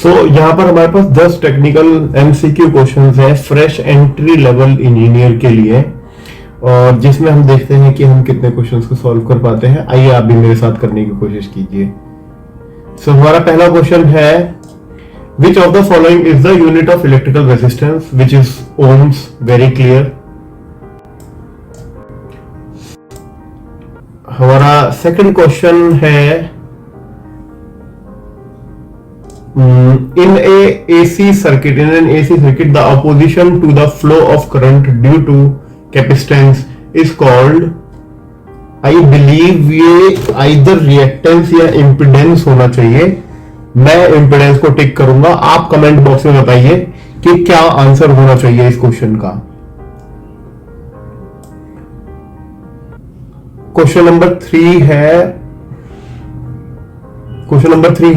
यहाँ पर हमारे पास 10 टेक्निकल एमसीक्यू क्वेश्चंस है फ्रेश एंट्री लेवल इंजीनियर के लिए, और जिसमें हम देखते हैं कि हम कितने क्वेश्चंस को सॉल्व कर पाते हैं। आइए आप भी मेरे साथ करने की कोशिश कीजिए। हमारा पहला क्वेश्चन है, which of the following is the unit of electrical resistance, which is ohms, very clear. हमारा सेकंड क्वेश्चन है, in an AC circuit the opposition to the flow of current due to capacitance is called, I believe ये either reactance या impedance होना चाहिए। मैं impedance को टिक करूंगा, आप कमेंट बॉक्स में बताइए कि क्या आंसर होना चाहिए इस क्वेश्चन का। क्वेश्चन नंबर 3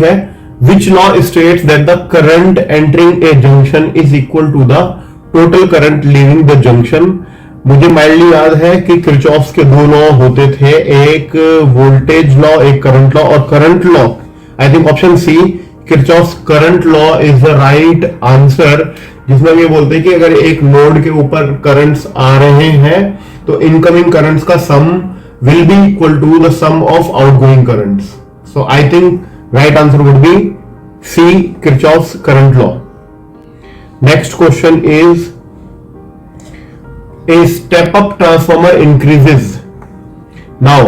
है which law states that the current entering a junction is equal to the total current leaving the junction। मुझे माइल्डली याद है कि किरचॉफ्स के दो लॉ होते थे, एक वोल्टेज लॉ, एक करंट लॉ। और current law, I think option C, Kirchhoff's current law is the right answer, जिसमें ये बोलते हैं कि अगर एक नोड के ऊपर करंट्स आ रहे हैं तो इनकमिंग करंट्स का sum will be equal to the sum of outgoing currents. So I think right answer would be C, Kirchhoff's current law. Next question is, a step up transformer increases. Now,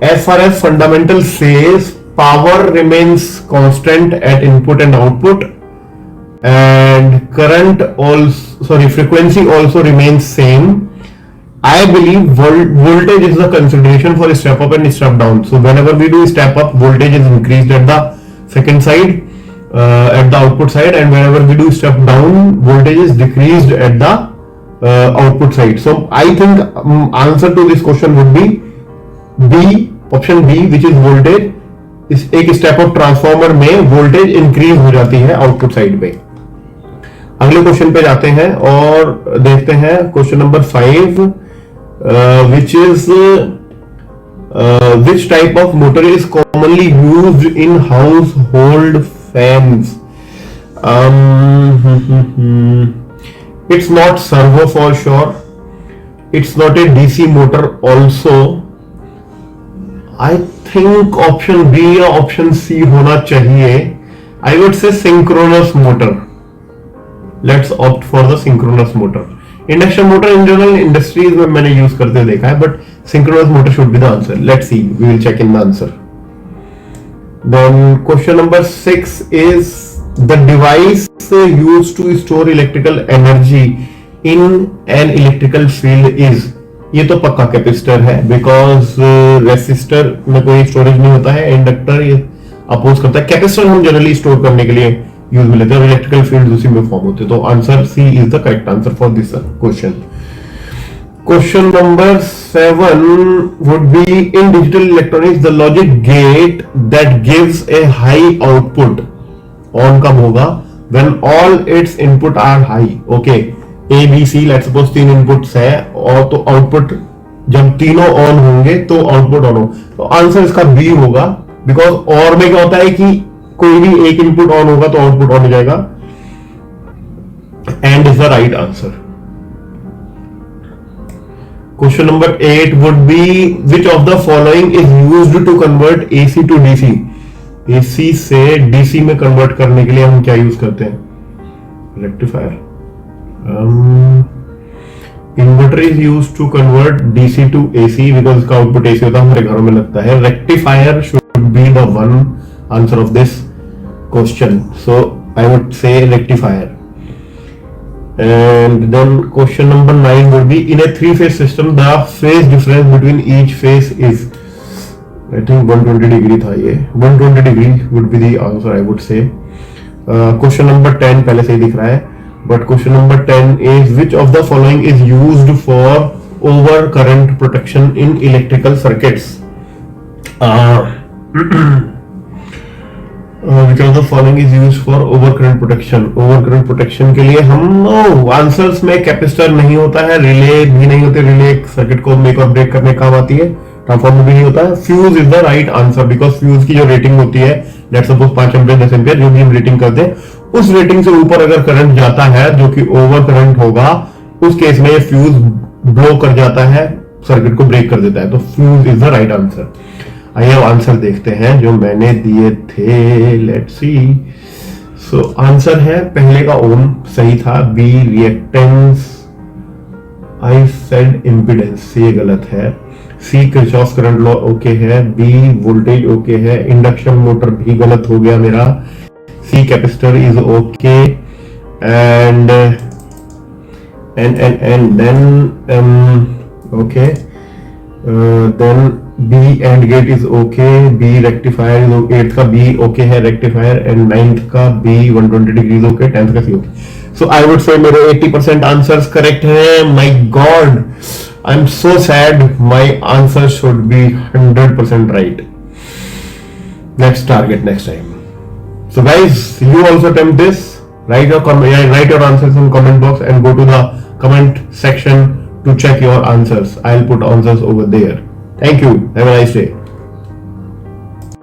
as far as fundamental says, power remains constant at input and output, and frequency also remains same. I believe voltage is the consideration for step up and step down. So whenever we do step up, voltage is increased at the second side, at the output side, and whenever we do step down, voltage is decreased at the output side. So I think answer to this question would be B, option B, which is voltage। इस एक step up transformer में voltage increase हो जाती है output side पे। अगले question पे जाते हैं और देखते हैं question number 5, which is which type of motor is commonly used in household fans? It's not servo for sure. It's not a DC motor also. I think option B या option C होना चाहिए। I would say synchronous motor. Let's opt for the synchronous motor. Induction motor in general industries में मैंने use करते देखा है, but synchronous motor should be the answer. Let's see, we will check in the answer. Then question number 6 is the device used to store electrical energy in an electrical field is. ये तो पक्का capacitor है, because resistor में कोई storage नहीं होता है, inductor ये अपोज करता है। कैपेसिटर हम जनरली स्टोर करने के लिए यूज में लेते हैं, इलेक्ट्रिकल फील्ड उसी में फॉर्म होते हैं। तो answer C is the correct answer for this question. Question number 7 would be, in digital electronics the logic gate that gives a high output on कब होगा? When all its inputs are high. Okay, A B C, let's suppose 3 inputs है, और तो output जब तीनों on होंगे तो output on हो। तो आंसर इसका बी होगा, बिकॉज और में क्या होता है कि कोई भी एक इनपुट ऑन होगा तो आउटपुट ऑन हो जाएगा, AND is the right answer. Question number 8 would be, which of the following is used to convert AC to DC? AC से डीसी में कन्वर्ट करने के लिए हम क्या यूज करते हैं? Rectifier. Inverter is used to convert DC to AC, because इसका आउटपुट एसी होता है, हमारे घरों में लगता है। Rectifier should be the one answer of this question, so I would say rectifier। And then question number 9 would be, in a 3-phase system the phase difference between each phase is, I think 120 degree था ये, 120 degree would be the answer I would say। question number 10 पहले से ही दिख रहा है, but question number 10 is, which of the following is used for over current protection in electrical circuits? which of the following is used for overcurrent protection? overcurrent protection के लिए हम answers में capacitor नहीं होता है, रिले भी नहीं होते, रिले सर्किट को मेक और ब्रेक करने काम आती है, ट्रांसफार्मर भी नहीं होता है। Fuse is the right answer, because fuse की जो रेटिंग होती है लेट सपोज 5 एम्पियर 10 एम्पियर जो भी हम रेटिंग करते हैं, उस रेटिंग से ऊपर अगर करंट जाता है जो कि ओवर करंट होगा, उस केस में फ्यूज ब्लो कर जाता है, सर्किट को ब्रेक कर देता है। तो fuse is the right answer. आइए अब आंसर देखते हैं जो मैंने दिए थे। Let's see. सो आंसर है पहले का ओम सही था, B reactance, I said impedance ये गलत है, C Kirchhoff current law okay है, बी वोल्टेज ओके है, इंडक्शन मोटर भी गलत हो गया मेरा, C capacitor is okay, and then okay, then B and gate is okay, B rectifier is okay, 8th का बी ओके है रेक्टिफायर, एंड 9th का बी 120 डिग्रीज ओके, 10th का सी okay. So I would say मेरे 80% answers correct हैं। My God, I am so sad, my answer should be 100% right. Let's target next time. So guys, you also attempt this. Write your answers in comment box and go to the comment section to check your answers. I'll put answers over there. Thank you. Have a nice day.